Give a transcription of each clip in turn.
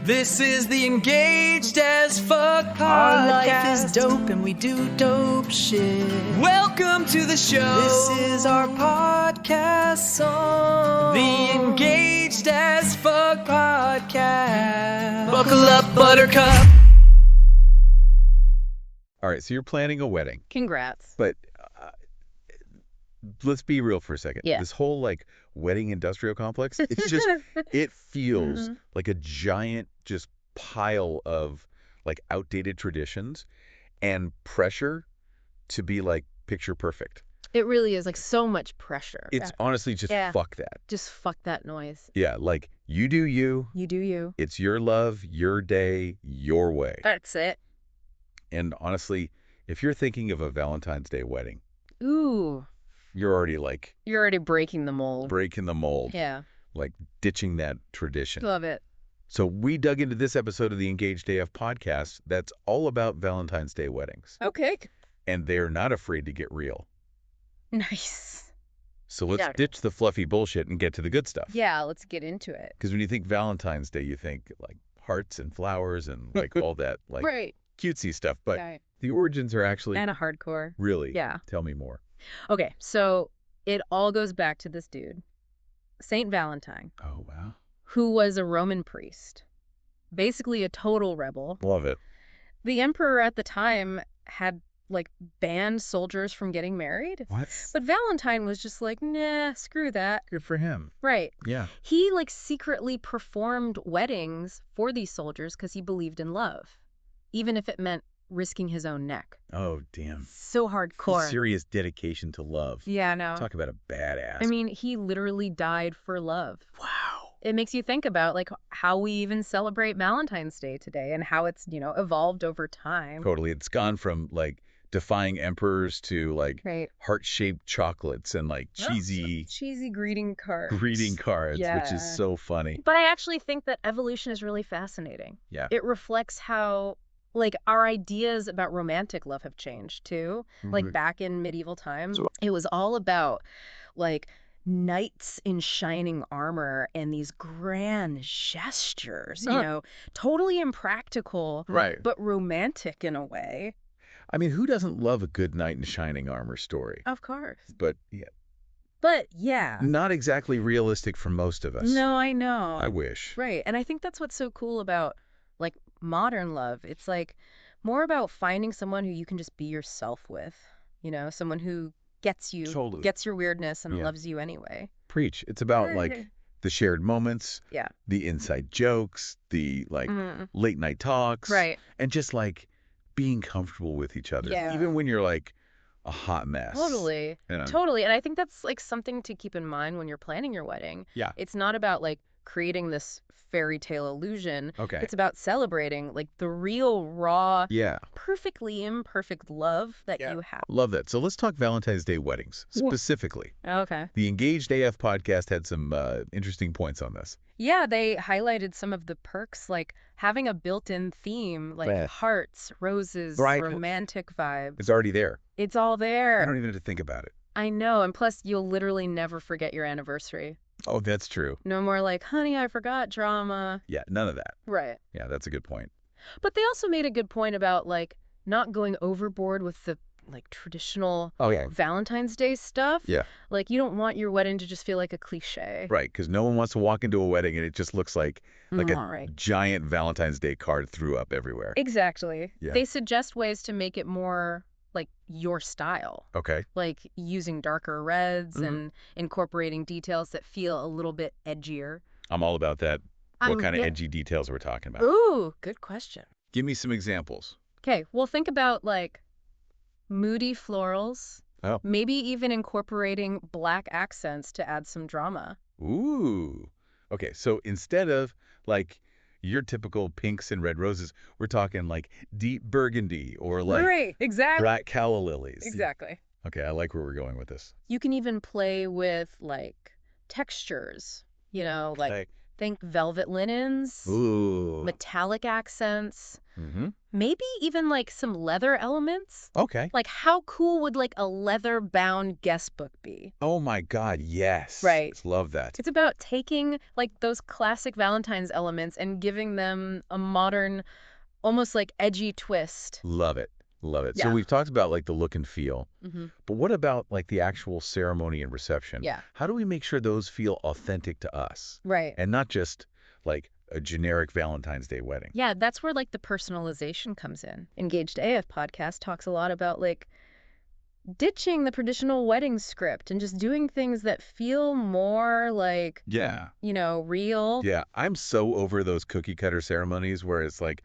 This is the Engaged as Fuck podcast. Our life is dope and we do dope shit. Welcome to the show. This is our podcast song. The Engaged as Fuck podcast. Buckle up, Buttercup. All right, so you're planning a wedding, Congrats. but let's be real for a second. Yeah. This whole like wedding industrial complex, it's just, it feels Mhm. like a giant just pile of like outdated traditions and pressure to be like picture perfect. It really is like so much pressure. It's honestly just Yeah. fuck that. Just fuck that noise. Yeah, like you do you. You do you. It's your love, your day, your way. That's it. And honestly, if you're thinking of a Valentine's Day wedding, Ooh. you're already like You're already breaking the mold. breaking the mold, Yeah. like ditching that tradition. Love it. So we dug into this episode of the Engaged AF podcast that's all about Valentine's Day weddings. Okay. And they're not afraid to get real. Nice. So let's Yeah. ditch the fluffy bullshit and get to the good stuff. Yeah, let's get into it. Because when you think Valentine's Day, you think like hearts and flowers and like all that like Right. cutesy stuff. But Right. the origins are actually And a hardcore. really, Yeah. tell me more. Okay, so it all goes back to this dude, Saint Valentine, Oh, wow. who was a Roman priest, basically a total rebel. Love it. The emperor at the time had like banned soldiers from getting married. What? But Valentine was just like, nah, screw that. Good for him. Right. Yeah. He like secretly performed weddings for these soldiers because he believed in love, even if it meant risking his own neck. Oh, damn. So hardcore. Serious dedication to love. Yeah, no. Talk about a badass. I mean, he literally died for love. wow. It makes you think about like how we even celebrate Valentine's Day today and how it's, evolved over time. Totally. It's gone from like defying emperors to like Right. heart-shaped chocolates and like cheesy Cheesy greeting cards. greeting cards, which Yeah. is so funny. But I actually think that evolution is really fascinating. Yeah. It reflects how, like, our ideas about romantic love have changed, too. Like, back in medieval times, it was all about, like, knights in shining armor and these grand gestures, totally impractical, Right. but romantic in a way. I mean, who doesn't love a good knight in shining armor story? Of course. But yeah, But, yeah. not exactly realistic for most of us. No, I know. I wish. Right. And I think that's what's so cool about like modern love. It's like more about finding someone who you can just be yourself with, someone who gets you, Totally. gets your weirdness and Yeah. loves you anyway. Preach. It's about like the shared moments, Yeah. the inside jokes, the like Mm. late night talks, Right. and just like being comfortable with each other, Yeah. even when you're like a hot mess. Totally. You know? Totally. And I think that's like something to keep in mind when you're planning your wedding. Yeah. It's not about like creating this fairy tale illusion. Okay. It's about celebrating like the real, raw, Yeah. perfectly imperfect love that Yeah. you have. Love that. So let's talk Valentine's Day weddings specifically. Okay. The Engaged AF podcast had some interesting points on this. Yeah, they highlighted some of the perks, like having a built-in theme, like Yeah. hearts, roses, Right. romantic vibes. It's already there. It's all I there. don't even have to think about it. I know. And plus, you'll literally never forget your anniversary. Oh, that's true. No more like, honey, I forgot drama. Yeah, none of that. Right. Yeah, that's a good point. But they also made a good point about like not going overboard with the like traditional Oh, yeah. Valentine's Day stuff. Yeah. Like you don't want your wedding to just feel like a cliche. Right, because no one wants to walk into a wedding and it just looks like a Right. giant Valentine's Day card threw up everywhere. Exactly. Yeah. They suggest ways to make it more like your style. Okay. Like using darker reds Mhm. and incorporating details that feel a little bit edgier. I'm all about that. What kind of yeah. edgy details we're talking about? Ooh, good question. Give me some examples. Okay, well, think about like moody florals. Oh. Maybe even incorporating black accents to add some drama. Ooh. Okay, so instead of like your typical pinks and red roses, we're talking like deep burgundy or like right, exactly. bright calla lilies. Exactly. Okay, I like where we're going with this. You can even play with like textures, like Okay. think velvet linens, Ooh. metallic accents, Mm-hmm. Maybe even like some leather elements. Okay. Like how cool would like a leather-bound guest book be? Oh my God, yes. Right. Love that. It's about taking like those classic Valentine's elements and giving them a modern, almost like edgy twist. Love it. Love it. So Yeah. we've talked about like the look and feel, Mm-hmm. but what about like the actual ceremony and reception? Yeah. How do we make sure those feel authentic to us Right. and not just like a generic Valentine's Day wedding? Yeah, that's where like the personalization comes in. Engaged AF podcast talks a lot about like ditching the traditional wedding script and just doing things that feel more like, Yeah. real. Yeah. I'm so over those cookie cutter ceremonies where it's like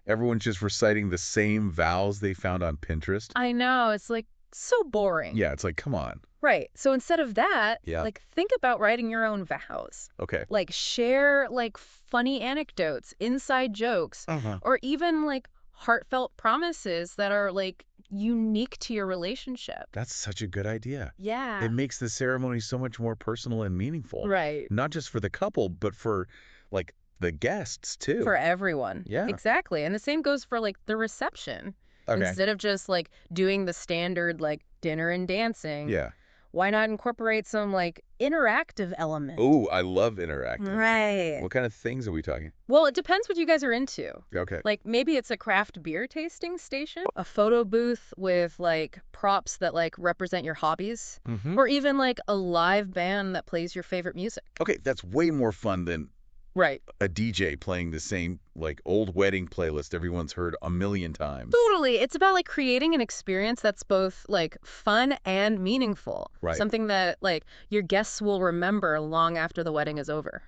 everyone's just reciting the same vows they found on Pinterest. I know, it's like so boring. Yeah. It's like, come on. Right. So instead of that, Yeah. like think about writing your own vows. Okay. Like share like funny anecdotes, inside jokes, Uh-huh. or even like heartfelt promises that are like unique to your relationship. That's such a good idea. Yeah. It makes the ceremony so much more personal and meaningful. Right. Not just for the couple, but for like the guests too. For everyone. Yeah. Exactly. And the same goes for like the reception. Okay. Instead of just like doing the standard like dinner and dancing, Yeah. why not incorporate some like interactive element? Oh, I love interactive. Right. What kind of things are we talking? Well, it depends what you guys are into. Okay. Like maybe it's a craft beer tasting station, a photo booth with like props that like represent your hobbies, Mm-hmm. or even like a live band that plays your favorite music. Okay, that's way more fun than Right. a DJ playing the same like old wedding playlist everyone's heard a million times. Totally. It's about like creating an experience that's both like fun and meaningful. Right. Something that like your guests will remember long after the wedding is over.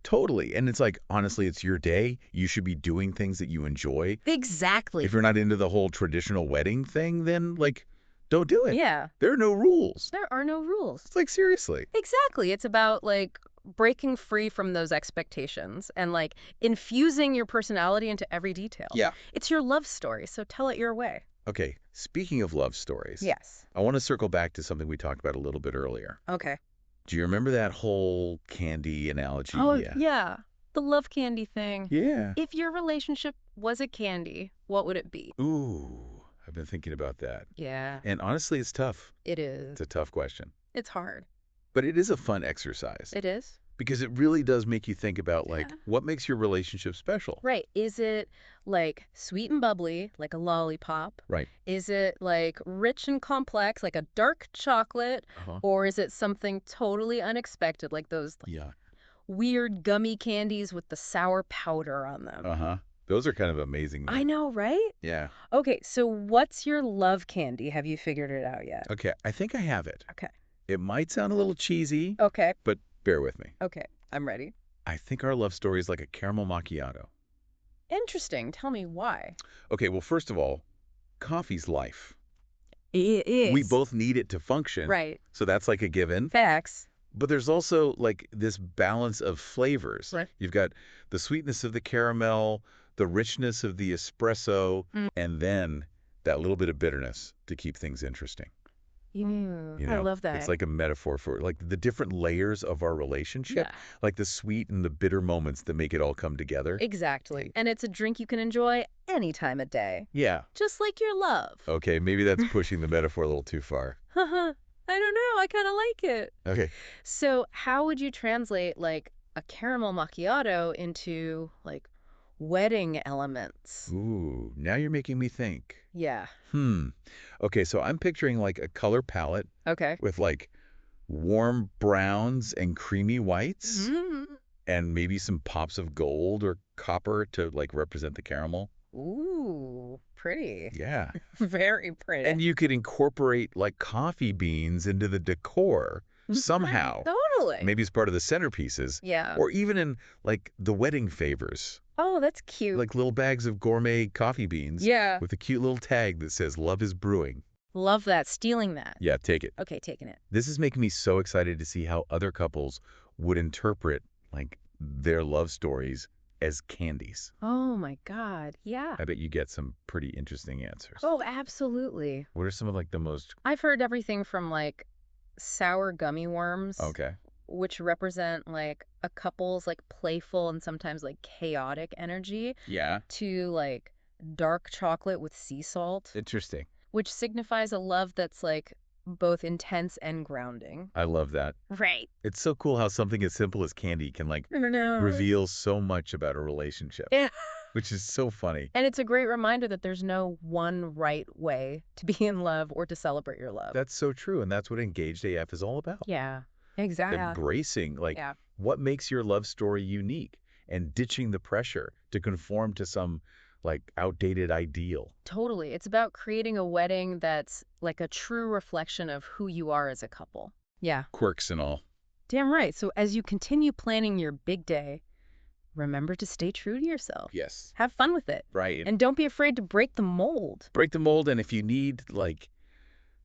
Totally. And it's like, honestly, it's your day. You should be doing things that you enjoy. Exactly. If you're not into the whole traditional wedding thing, then like, don't do it. Yeah. There are no rules. There are no rules. It's like, seriously. Exactly. It's about like breaking free from those expectations and like infusing your personality into every detail. Yeah. It's your love story, so tell it your way. Okay. Speaking of love stories. Yes. I want to circle back to something we talked about a little bit earlier. Okay. Do you remember that whole candy analogy? Oh, yeah. The love candy thing. Yeah. If your relationship was a candy, what would it be? Ooh, I've been thinking about that. Yeah, And honestly, it's tough. it is. It's a tough question. It's hard. But it is a fun exercise It is. because it really does make you think about like Yeah. what makes your relationship special. Right. Is it like sweet and bubbly, like a lollipop? Right. Is it like rich and complex, like a dark chocolate? Uh-huh. Or is it something totally unexpected, like those Yeah. weird gummy candies with the sour powder on them? Uh-huh. Those are kind of amazing. I know, right? Yeah. Okay, so what's your love candy? Have you figured it out yet? Okay, I think I have it. Okay. It might sound a little cheesy, Okay. but bear with me. Okay. I'm ready. I think our love story is like a caramel macchiato. Interesting. Tell me why. Okay, well, first of all, coffee's life. It is. We both need it to function. Right. So that's like a given. Facts. But there's also like this balance of flavors. Right. You've got the sweetness of the caramel, the richness of the espresso, and then that little bit of bitterness to keep things interesting. You I know, love that. It's like a metaphor for like the different layers of our relationship, Yeah. like the sweet and the bitter moments that make it all come together. Exactly. And it's a drink you can enjoy any time of day. Yeah. Just like your love. Okay, maybe that's pushing the metaphor a little too far. I don't know. I kind of like it. Okay. So, how would you translate like a caramel macchiato into like wedding elements? Ooh, now you're making me think. Yeah. Okay, so I'm picturing like a color palette Okay. with like warm browns and creamy whites and maybe some pops of gold or copper to like represent the caramel. Ooh, pretty. Yeah. Very pretty. And you could incorporate like coffee beans into the decor somehow. Totally. Maybe as part of the centerpieces. Yeah. Or even in like the wedding favors, Oh, that's cute. like little bags of gourmet coffee beans Yeah. with a cute little tag that says love is brewing. Love that. Stealing that. Yeah, take it. Okay, taking it. This is making me so excited to see how other couples would interpret like their love stories as candies. Oh my God. Yeah. I bet you get some pretty interesting answers. Oh, absolutely. What are some of like the most I've heard everything from like sour gummy worms, okay? which represent like a couple's like playful and sometimes like chaotic energy, Yeah. to like dark chocolate with sea salt, Interesting. which signifies a love that's like both intense and grounding. I love that. Right. It's so cool how something as simple as candy can like No. reveal so much about a relationship, Yeah. which is so funny. And it's a great reminder that there's no one right way to be in love or to celebrate your love. That's so true, and that's what Engaged AF is all about. Yeah, exactly. Embracing like Yeah. what makes your love story unique and ditching the pressure to conform to some like outdated ideal. Totally. It's about creating a wedding that's like a true reflection of who you are as a couple. Yeah. Quirks and all. Damn right. So as you continue planning your big day, remember to stay true to yourself. Yes. Have fun with it. Right. And don't be afraid to break the mold. Break the mold, and if you need like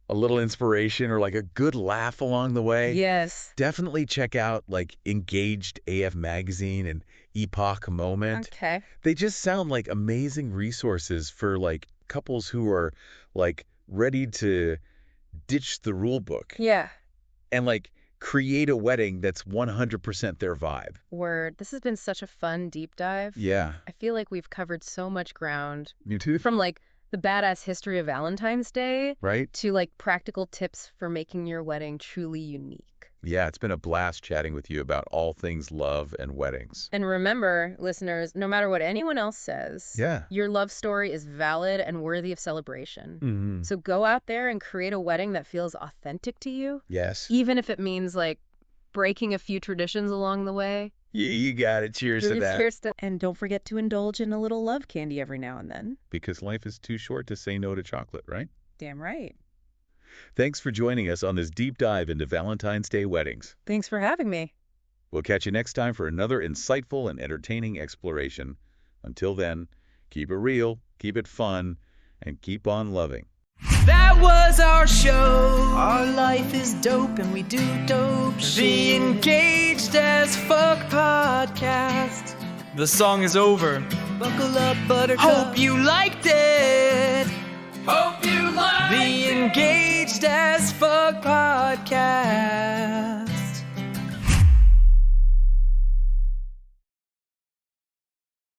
a little inspiration or like a good laugh along the way, Yes. definitely check out like Engaged AF Magazine and Epoch Moment. Okay. They just sound like amazing resources for like couples who are like ready to ditch the rule book Yeah. and like create a wedding that's 100% their vibe. Word. This has been such a fun deep dive. Yeah. I feel like we've covered so much ground You too? from like the badass history of Valentine's Day Right? to like practical tips for making your wedding truly unique. Yeah, it's been a blast chatting with you about all things love and weddings. And remember, listeners, no matter what anyone else says, Yeah. your love story is valid and worthy of celebration. Mm-hmm. So go out there and create a wedding that feels authentic to you, Yes. even if it means like breaking a few traditions along the way. You got it. Cheers to that. Cheers to And don't forget to indulge in a little love candy every now and then. Because life is too short to say no to chocolate, right? Damn right. Thanks for joining us on this deep dive into Valentine's Day weddings. Thanks for having me. We'll catch you next time for another insightful and entertaining exploration. Until then, keep it real, keep it fun, and keep on loving. That was our show. Our life is dope and we do dope The shit. Engaged as Fuck podcast. The song is over. Buckle up, buttercup. Hope you liked it. Hope you liked the Engaged as Fuck podcast.